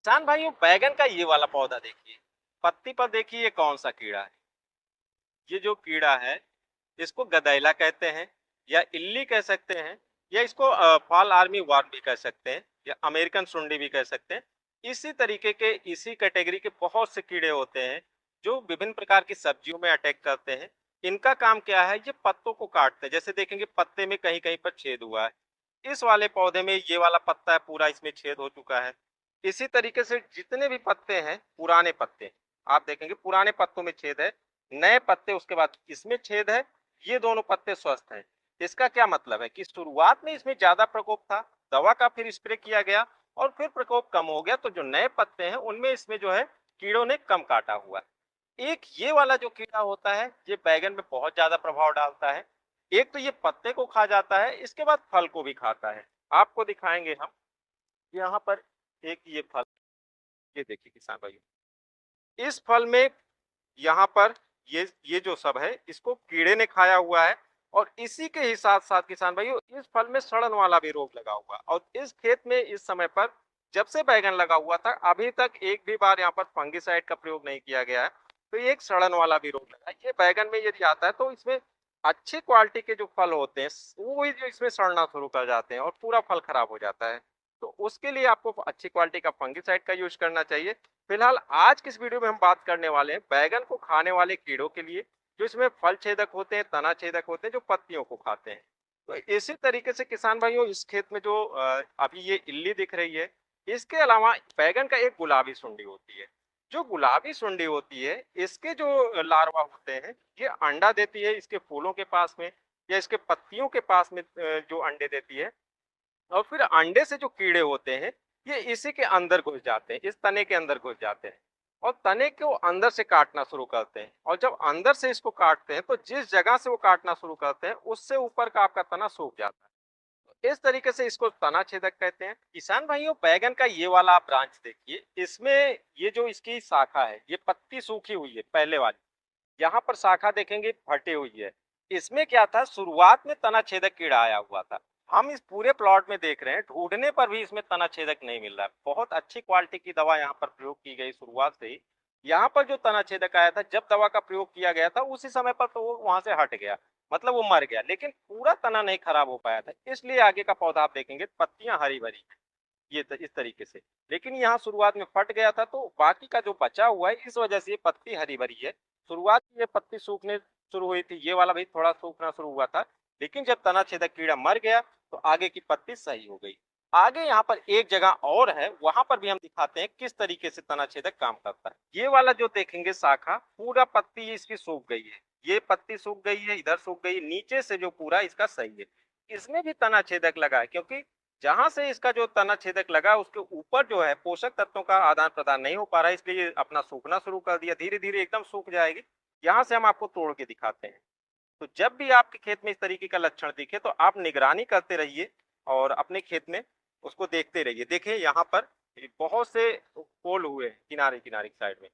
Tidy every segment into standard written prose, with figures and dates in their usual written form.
किसान भाइयों, बैगन का ये वाला पौधा देखिए, पत्ती पर देखिए ये कौन सा कीड़ा है। ये जो कीड़ा है, इसको गदैला कहते हैं या इल्ली कह सकते हैं, या इसको फॉल आर्मी वर्म भी कह सकते हैं, या अमेरिकन सुंडी भी कह सकते हैं। इसी तरीके के इसी कैटेगरी के बहुत से कीड़े होते हैं जो विभिन्न प्रकार की सब्जियों में अटैक करते हैं। इनका काम क्या है, ये पत्तों को काटते हैं। जैसे देखेंगे पत्ते में कहीं कहीं पर छेद हुआ है, इस वाले पौधे में ये वाला पत्ता है पूरा इसमें छेद हो चुका है। इसी तरीके से जितने भी पत्ते हैं, पुराने पत्ते, आप देखेंगे पुराने पत्तों में छेद है, नए पत्ते उसके बाद इसमें छेद है, ये दोनों पत्ते स्वस्थ हैं। इसका क्या मतलब है कि शुरुआत में इसमें ज्यादा प्रकोप था, दवा का फिर स्प्रे किया गया और फिर प्रकोप कम हो गया, तो जो नए पत्ते हैं उनमें इसमें जो है कीड़ों ने कम काटा हुआ है। एक ये वाला जो कीड़ा होता है, ये बैगन में बहुत ज्यादा प्रभाव डालता है। एक तो ये पत्ते को खा जाता है, इसके बाद फल को भी खाता है। आपको दिखाएंगे हम यहाँ पर एक ये फल, ये देखिए किसान भाइयों, इस फल में यहाँ पर ये जो सब है इसको कीड़े ने खाया हुआ है। और इसी के ही साथ साथ किसान भाइयों, इस फल में सड़न वाला भी रोग लगा हुआ है। और इस खेत में इस समय पर जब से बैगन लगा हुआ था अभी तक एक भी बार यहाँ पर फंगिसाइड का प्रयोग नहीं किया गया है। तो ये एक सड़न वाला भी रोग लगा है। ये बैगन में यदि आता है तो इसमें अच्छी क्वालिटी के जो फल होते हैं वो भी जो इसमें सड़ना शुरू कर जाते हैं और पूरा फल खराब हो जाता है। तो उसके लिए आपको अच्छी क्वालिटी का फंगिसाइड का यूज करना चाहिए। फिलहाल आज की इस वीडियो में हम बात करने वाले हैं बैगन को खाने वाले कीड़ों के लिए, जो इसमें फल छेदक होते हैं, तना छेदक होते हैं, जो पत्तियों को खाते हैं। तो इसी तरीके से किसान भाइयों, इस खेत में जो अभी ये इल्ली दिख रही है, इसके अलावा बैगन का एक गुलाबी सुंडी होती है। जो गुलाबी सुंडी होती है, इसके जो लार्वा होते हैं, ये अंडा देती है इसके फूलों के पास में या इसके पत्तियों के पास में, जो अंडे देती है। और फिर अंडे से जो कीड़े होते हैं, ये इसी के अंदर घुस जाते हैं, इस तने के अंदर घुस जाते हैं और तने को अंदर से काटना शुरू करते हैं। और जब अंदर से इसको काटते हैं तो जिस जगह से वो काटना शुरू करते हैं उससे ऊपर का आपका तना सूख जाता है। तो इस तरीके से इसको तना छेदक कहते हैं। किसान भाइयों, बैगन का ये वाला आप ब्रांच देखिए, इसमें ये जो इसकी शाखा है, ये पत्ती सूखी हुई है पहले वाली, यहाँ पर शाखा देखेंगे फटी हुई है। इसमें क्या था, शुरुआत में तना छेदक कीड़ा आया हुआ था। हम इस पूरे प्लॉट में देख रहे हैं, ढूंढने पर भी इसमें तना छेदक नहीं मिल रहा है। बहुत अच्छी क्वालिटी की दवा यहाँ पर प्रयोग की गई शुरुआत से ही। यहाँ पर जो तना छेदक आया था, जब दवा का प्रयोग किया गया था उसी समय पर तो वो वहां से हट गया, मतलब वो मर गया, लेकिन पूरा तना नहीं खराब हो पाया था। इसलिए आगे का पौधा आप देखेंगे पत्तियां हरी भरी, इस तरीके से। लेकिन यहाँ शुरुआत में फट गया था, तो बाकी का जो बचा हुआ है इस वजह से ये पत्ती हरी भरी है। शुरुआत में ये पत्ती सूखने शुरू हुई थी, ये वाला भी थोड़ा सूखना शुरू हुआ था, लेकिन जब तना छेदक कीड़ा मर गया तो आगे की पत्ती सही हो गई। आगे यहाँ पर एक जगह और है, वहां पर भी हम दिखाते हैं किस तरीके से तना छेदक काम करता है। ये वाला जो देखेंगे शाखा, पूरा पत्ती इसकी सूख गई है, ये पत्ती सूख गई है, इधर सूख गई, नीचे से जो पूरा इसका सही है। इसमें भी तना छेदक लगा है, क्योंकि जहां से इसका जो तना छेदक लगा उसके ऊपर जो है पोषक तत्वों का आदान प्रदान नहीं हो पा रहा है, इसलिए ये अपना सूखना शुरू कर दिया। धीरे धीरे एकदम सूख जाएगी। यहाँ से हम आपको तोड़ के दिखाते हैं। तो जब भी आपके खेत में इस तरीके का लक्षण दिखे तो आप निगरानी करते रहिए और अपने खेत में उसको देखते रहिए। देखिए यहाँ पर बहुत से पोल हुए हैं किनारे किनारे की साइड में।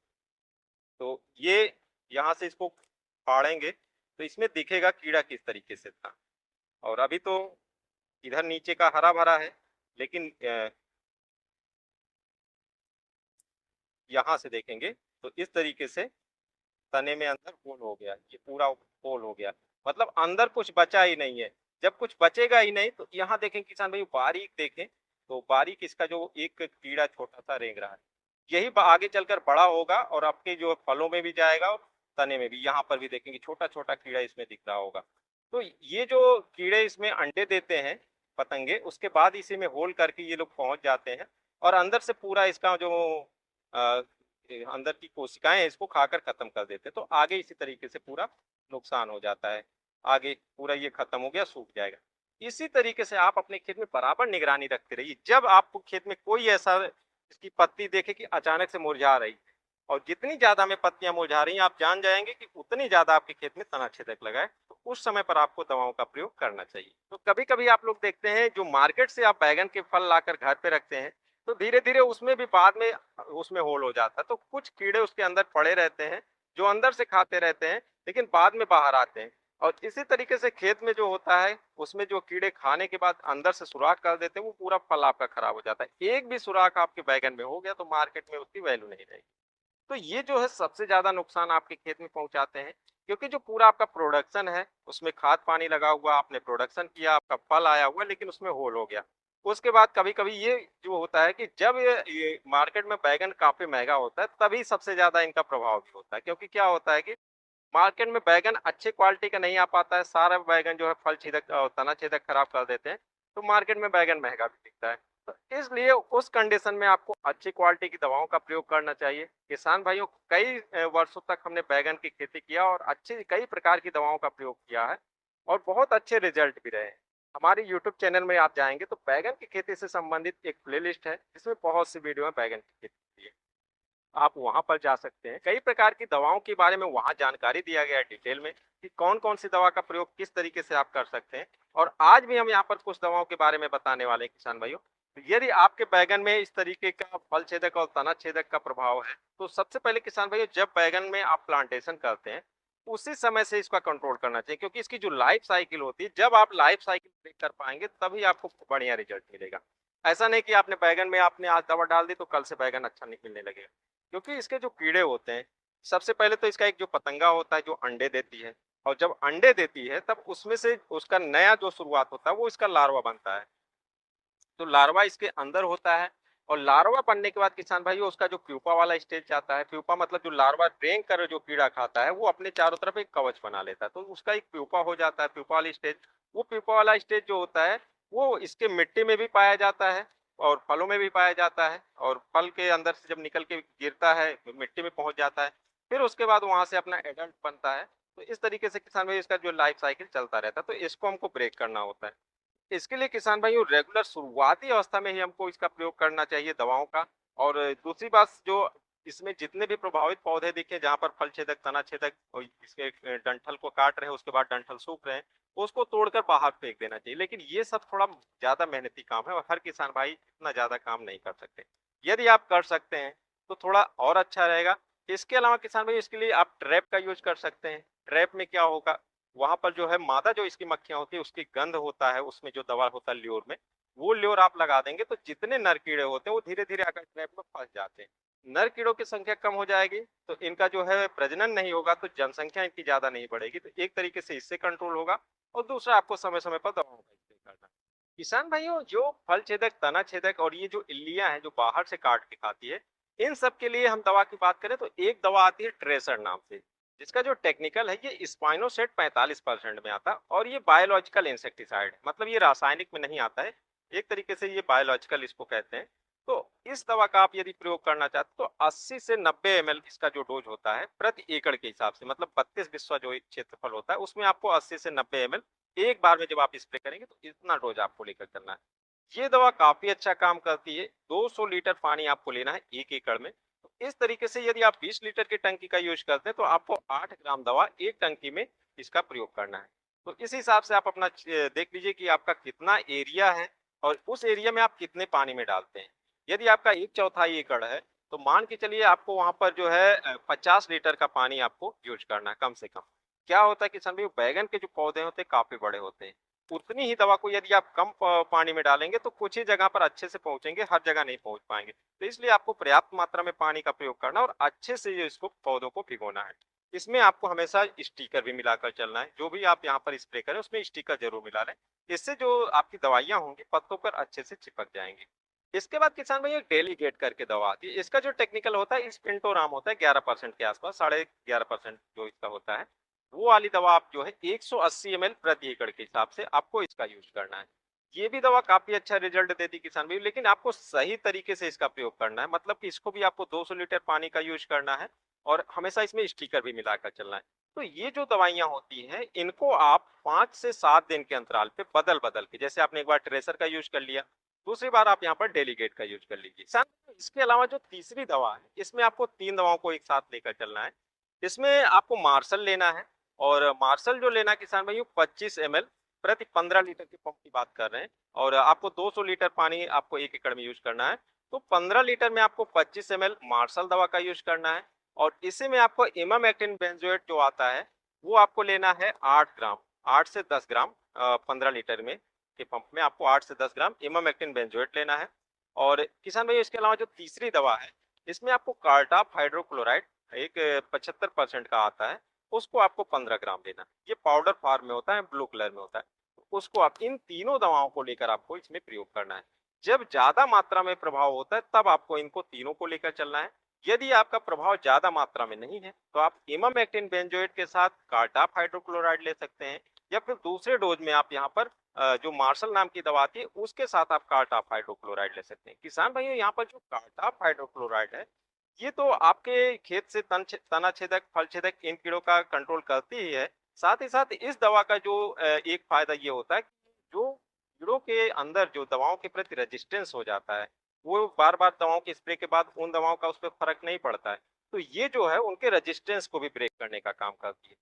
तो ये यहाँ से इसको फाड़ेंगे तो इसमें दिखेगा कीड़ा किस तरीके से था। और अभी तो इधर नीचे का हरा भरा है, लेकिन यहाँ से देखेंगे तो इस तरीके से तने में अंदर होल हो गया, ये पूरा होल हो गया, मतलब अंदर कुछ बचा ही नहीं है। जब कुछ बचेगा ही नहीं तो यहाँ देखें किसान भाई, बारीक देखें तो बारीक इसका जो एक कीड़ा छोटा सा रेंग रहा है, यही आगे चलकर बड़ा होगा और आपके जो फलों में भी जाएगा और तने में भी। यहाँ पर भी देखेंगे छोटा छोटा कीड़ा इसमें दिख रहा होगा। तो ये जो कीड़े इसमें अंडे देते हैं, पतंगे, उसके बाद इसी में होल करके ये लोग पहुंच जाते हैं और अंदर से पूरा इसका जो अंदर की कोशिकाएं हैं इसको खाकर खत्म कर देते हैं। तो आगे इसी तरीके से पूरा नुकसान हो जाता है। आगे पूरा ये खत्म हो गया, सूख जाएगा। इसी तरीके से आप अपने खेत में बराबर निगरानी रखते रहिए। जब आपको खेत में कोई ऐसा इसकी पत्ती देखे कि अचानक से मुरझा रही है और जितनी ज्यादा में पत्तियां मुरझा रही हैं, आप जान जाएंगे कि उतनी ज्यादा आपके खेत में तना छेदक लगा है। तो उस समय पर आपको दवाओं का प्रयोग करना चाहिए। तो कभी कभी आप लोग देखते हैं, जो मार्केट से आप बैगन के फल लाकर घर पे रखते हैं, तो धीरे धीरे उसमें भी बाद में उसमें होल हो जाता है। तो कुछ कीड़े उसके अंदर पड़े रहते हैं जो अंदर से खाते रहते हैं, लेकिन बाद में बाहर आते हैं। और इसी तरीके से खेत में जो होता है, उसमें जो कीड़े खाने के बाद अंदर से सुराख कर देते हैं, वो पूरा फल आपका खराब हो जाता है। एक भी सुराख आपके बैंगन में हो गया तो मार्केट में उसकी वैल्यू नहीं रहेगी। तो ये जो है सबसे ज़्यादा नुकसान आपके खेत में पहुँचाते हैं, क्योंकि जो पूरा आपका प्रोडक्शन है, उसमें खाद पानी लगा हुआ, आपने प्रोडक्शन किया, आपका फल आया हुआ, लेकिन उसमें होल हो गया। उसके बाद कभी-कभी ये जो होता है कि जब ये मार्केट में बैंगन काफ़ी महँगा होता है, तभी सबसे ज़्यादा इनका प्रभाव भी होता है। क्योंकि क्या होता है कि मार्केट में बैंगन अच्छे क्वालिटी का नहीं आ पाता है, सारा बैंगन जो है फल छेदक तना छेदक खराब कर देते हैं, तो मार्केट में बैंगन महँगा भी बिकता है। तो इसलिए उस कंडीशन में आपको अच्छी क्वालिटी की दवाओं का प्रयोग करना चाहिए। किसान भाइयों, कई वर्षों तक हमने बैंगन की खेती किया और अच्छी कई प्रकार की दवाओं का प्रयोग किया है और बहुत अच्छे रिजल्ट भी रहे हैं। हमारे यूट्यूब चैनल में आप जाएँगे तो बैंगन की खेती से संबंधित एक प्लेलिस्ट है, जिसमें बहुत सी वीडियो है बैंगन की खेती की। आप वहाँ पर जा सकते हैं। कई प्रकार की दवाओं के बारे में वहाँ जानकारी दिया गया है डिटेल में कि कौन-कौन सी दवा का प्रयोग किस तरीके से आप कर सकते हैं। और आज भी हम यहाँ पर कुछ दवाओं के बारे में बताने वाले हैं किसान भाइयों। तो यदि आपके बैंगन में इस तरीके का फल छेदक और तना छेदक का प्रभाव है, तो सबसे पहले किसान भाइयों, जब बैंगन में आप प्लांटेशन करते हैं, उसी समय से इसका कंट्रोल करना चाहिए, क्योंकि इसकी जो लाइफ साइकिल होती है, जब आप लाइफ साइकिल ब्रेक कर पाएँगे तभी आपको बढ़िया रिजल्ट मिलेगा। ऐसा नहीं कि आपने बैंगन में आपने आज दवा डाल दी तो कल से बैंगन अच्छा नहीं मिलने लगेगा। क्योंकि इसके जो कीड़े होते हैं, सबसे पहले तो इसका एक जो पतंगा होता है जो अंडे देती है, और जब अंडे देती है तब उसमें से उसका नया जो शुरुआत होता है वो इसका लार्वा बनता है। तो लार्वा इसके अंदर होता है और लार्वा बनने के बाद किसान भाई उसका जो प्यूपा वाला स्टेज जाता है। प्यूपा मतलब जो लार्वा रेंग कर जो कीड़ा खाता है वो अपने चारों तरफ एक कवच बना लेता है, तो उसका एक प्यूपा हो जाता है, प्यूपा वाली स्टेज। वो प्यूपा वाला स्टेज जो होता है वो इसके मिट्टी में भी पाया जाता है और फलों में भी पाया जाता है, और फल के अंदर से जब निकल के गिरता है मिट्टी में पहुंच जाता है, फिर उसके बाद वहां से अपना एडल्ट बनता है। तो इस तरीके से किसान भाई इसका जो लाइफ साइकिल चलता रहता है, तो इसको हमको ब्रेक करना होता है। इसके लिए किसान भाइयों रेगुलर शुरुआती अवस्था में ही हमको इसका प्रयोग करना चाहिए दवाओं का। और दूसरी बात, जो इसमें जितने भी प्रभावित पौधे दिखे जहाँ पर फल छेदक तना छेदक और इसके डंठल को काट रहे हैं, उसके बाद डंठल सूख रहे हैं, उसको तोड़कर बाहर फेंक देना चाहिए। लेकिन ये सब थोड़ा ज्यादा मेहनती काम है और हर किसान भाई इतना ज्यादा काम नहीं कर सकते। यदि आप कर सकते हैं तो थोड़ा और अच्छा रहेगा। इसके अलावा किसान भाई इसके लिए आप ट्रैप का यूज कर सकते हैं। ट्रैप में क्या होगा, वहाँ पर जो है मादा जो इसकी मक्खियाँ होती है उसकी गंध होता है, उसमें जो दवा होता है ल्योर में, वो ल्योर आप लगा देंगे तो जितने नर कीड़े होते हैं वो धीरे-धीरे आकर ट्रैप में फँस जाते हैं। नर कीड़ों की संख्या कम हो जाएगी तो इनका जो है प्रजनन नहीं होगा, तो जनसंख्या इनकी ज़्यादा नहीं बढ़ेगी, तो एक तरीके से इससे कंट्रोल होगा। और दूसरा, आपको समय-समय पर दवाओं का स्प्रे करना है। किसान भाइयों, जो फल छेदक, तना छेदक और ये जो इल्लियाँ हैं जो बाहर से काट के खाती है, इन सब के लिए हम दवा की बात करें तो एक दवा आती है ट्रेसर नाम से, जिसका जो टेक्निकल है ये स्पाइनोसेट 45% में आता है और ये बायोलॉजिकल इंसेक्टिसाइड है, मतलब ये रासायनिक में नहीं आता है, एक तरीके से ये बायोलॉजिकल इसको कहते हैं। तो इस दवा का आप यदि प्रयोग करना चाहते हैं तो 80 से 90 ml इसका जो डोज होता है प्रति एकड़ के हिसाब से, मतलब 32 बिस्वा जो क्षेत्रफल होता है उसमें आपको 80 से 90 ml एक बार में जब आप स्प्रे करेंगे तो इतना डोज आपको लेकर चलना है। ये दवा काफी अच्छा काम करती है। 200 लीटर पानी आपको लेना है 1 एकड़ में। तो इस तरीके से यदि आप 20 लीटर की टंकी का यूज करते हैं तो आपको 8 ग्राम दवा एक टंकी में इसका प्रयोग करना है। तो इस हिसाब से आप अपना देख लीजिए कि आपका कितना एरिया है और उस एरिया में आप कितने पानी में डालते हैं। यदि आपका 1/4 एकड़ है तो मान के चलिए आपको वहां पर जो है 50 लीटर का पानी आपको यूज करना है कम से कम। क्या होता है किसान भाई, बैगन के जो पौधे होते हैं काफी बड़े होते हैं। उतनी ही दवा को यदि आप कम पानी में डालेंगे तो कुछ ही जगह पर अच्छे से पहुंचेंगे, हर जगह नहीं पहुंच पाएंगे। तो इसलिए आपको पर्याप्त मात्रा में पानी का प्रयोग करना और अच्छे से ये इसको पौधों को भिगोना है। इसमें आपको हमेशा स्टिकर भी मिलाकर चलना है, जो भी आप यहाँ पर स्प्रे करें उसमें स्टिकर जरूर मिला लें। इससे जो आपकी दवाइयाँ होंगी पत्तों पर अच्छे से चिपक जाएंगी। इसके बाद किसान भाई एक डेलीगेट करके दवा आती है। इसका जो टेक्निकल होता है स्पिंटोराम होता है 11% के आसपास, 11.5% जो इसका होता है। वो वाली दवा आप जो है 180 ml प्रति एकड़ के हिसाब से आपको इसका यूज करना है। ये भी दवा काफी अच्छा रिजल्ट देती है किसान भाई, लेकिन आपको सही तरीके से इसका प्रयोग करना है, मतलब कि इसको भी आपको 200 लीटर पानी का यूज करना है और हमेशा इसमें स्टिकर भी मिलाकर चलना है। तो ये जो दवाइयां होती हैं इनको आप 5 से 7 दिन के अंतराल पे बदल बदल के, जैसे आपने एक बार ट्रेसर का यूज कर लिया, दूसरी बार आप यहाँ पर डेलीगेट का यूज कर लीजिए। इसके अलावा जो तीसरी दवा है इसमें आपको 3 दवाओं को एक साथ लेकर चलना है। इसमें आपको मार्शल लेना है, और मार्शल जो लेना किसान भाइयों 25 ml प्रति 15 लीटर की पंप की बात कर रहे हैं, और आपको 200 लीटर पानी आपको 1 एकड़ में यूज करना है। तो 15 लीटर में आपको 25 ml मार्शल दवा का यूज करना है, और इसी में आपको इमामेक्टिन बेंजोएट जो आता है वो आपको लेना है 8 ग्राम, 8 से 10 ग्राम 15 लीटर में के पंप में आपको 8 से 10 ग्राम इमामेक्टिन बेंजोएट लेना है। और किसान भाई इसके अलावा जो तीसरी दवा है, इसमें आपको कार्टाप हाइड्रोक्लोराइड एक 75% का आता है, उसको आपको 15 ग्राम लेना है। ये पाउडर फॉर्म में होता है, ब्लू कलर में होता है। उसको आप इन तीनों दवाओं को लेकर आपको इसमें प्रयोग करना है। जब ज्यादा मात्रा में प्रभाव होता है तब आपको इनको तीनों को लेकर चलना है। यदि आपका प्रभाव ज्यादा मात्रा में नहीं है तो आप इमामेक्टिन बेंजोएट के साथ कार्टाप हाइड्रोक्लोराइड ले सकते हैं, या फिर दूसरे डोज में आप यहाँ पर जो मार्शल नाम की दवा आती है उसके साथ आप कार्टाप हाइड्रोक्लोराइड ले सकते हैं। किसान भाइयों, यहाँ पर जो कार्टाप हाइड्रोक्लोराइड है, ये तो आपके खेत से तना छेदक, फल छेदक इन कीड़ों का कंट्रोल करती ही है। साथ ही साथ इस दवा का जो एक फायदा ये होता है कि जो कीड़ों के अंदर जो दवाओं के प्रति रेजिस्टेंस हो जाता है, वो बार बार दवाओं के स्प्रे के बाद उन दवाओं का उस पर फर्क नहीं पड़ता है। तो ये जो है उनके रेजिस्टेंस को भी ब्रेक करने का काम करती है।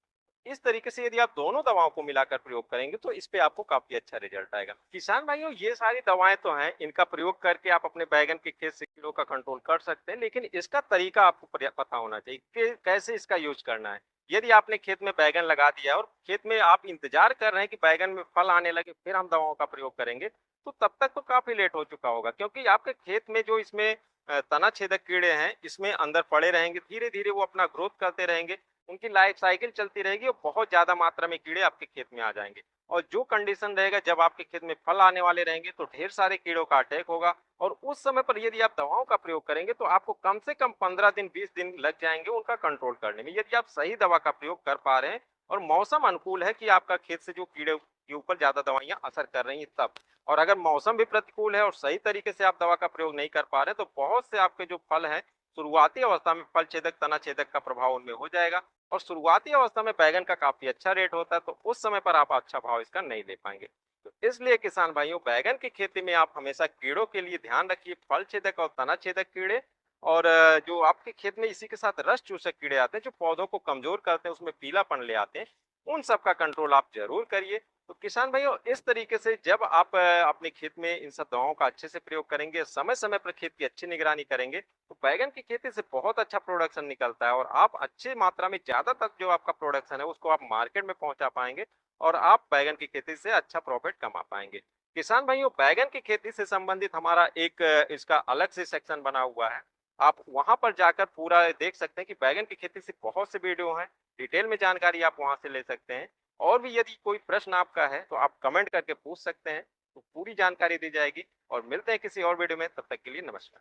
इस तरीके से यदि आप दोनों दवाओं को मिलाकर प्रयोग करेंगे तो इस पे आपको काफी अच्छा रिजल्ट आएगा। किसान भाइयों, ये सारी दवाएं तो हैं, इनका प्रयोग करके आप अपने बैगन के खेत से कीड़ों का कंट्रोल कर सकते हैं, लेकिन इसका तरीका आपको पता होना चाहिए कि कैसे इसका यूज करना है। यदि आपने खेत में बैगन लगा दिया और खेत में आप इंतजार कर रहे हैं कि बैगन में फल आने लगे फिर हम दवाओं का प्रयोग करेंगे, तो तब तक तो काफी लेट हो चुका होगा, क्योंकि आपके खेत में जो इसमें तना छेदक कीड़े हैं इसमें अंदर पड़े रहेंगे, धीरे धीरे वो अपना ग्रोथ करते रहेंगे, उनकी लाइफ साइकिल चलती रहेगी और बहुत ज्यादा मात्रा में कीड़े आपके खेत में आ जाएंगे। और जो कंडीशन रहेगा जब आपके खेत में फल आने वाले रहेंगे तो ढेर सारे कीड़ों का अटैक होगा, और उस समय पर यदि आप दवाओं का प्रयोग करेंगे तो आपको कम से कम 15 दिन 20 दिन लग जाएंगे उनका कंट्रोल करने में, यदि आप सही दवा का प्रयोग कर पा रहे हैं और मौसम अनुकूल है कि आपका खेत से जो कीड़े के ऊपर ज्यादा दवाइयां असर कर रही हैं तब। और अगर मौसम भी प्रतिकूल है और सही तरीके से आप दवा का प्रयोग नहीं कर पा रहे तो बहुत से आपके जो फल हैं शुरुआती अवस्था में फल छेदक, तना छेदक का प्रभाव उनमें हो जाएगा, और शुरुआती अवस्था में बैगन का काफी अच्छा रेट होता है, तो उस समय पर आप अच्छा भाव इसका नहीं ले पाएंगे। तो इसलिए किसान भाइयों, बैगन की खेती में आप हमेशा कीड़ों के लिए ध्यान रखिए, फल छेदक और तना छेदक कीड़े, और जो आपके खेत में इसी के साथ रस चूसक कीड़े आते हैं जो पौधों को कमजोर करते हैं, उसमें पीलापन ले आते हैं, उन सब का कंट्रोल आप जरूर करिए। तो किसान भाइयों, इस तरीके से जब आप अपने खेत में इन सब दवाओं का अच्छे से प्रयोग करेंगे, समय समय पर खेत की अच्छी निगरानी करेंगे, तो बैगन की खेती से बहुत अच्छा प्रोडक्शन निकलता है, और आप अच्छी मात्रा में ज्यादातर जो आपका प्रोडक्शन है उसको आप मार्केट में पहुंचा पाएंगे, और आप बैगन की खेती से अच्छा प्रॉफिट कमा पाएंगे। किसान भाइयों, बैगन की खेती से संबंधित हमारा एक इसका अलग से सेक्शन बना हुआ है, आप वहां पर जाकर पूरा देख सकते हैं कि बैगन की खेती से बहुत से वीडियो हैं, डिटेल में जानकारी आप वहां से ले सकते हैं। और भी यदि कोई प्रश्न आपका है तो आप कमेंट करके पूछ सकते हैं, तो पूरी जानकारी दी जाएगी। और मिलते हैं किसी और वीडियो में, तब तक के लिए नमस्कार।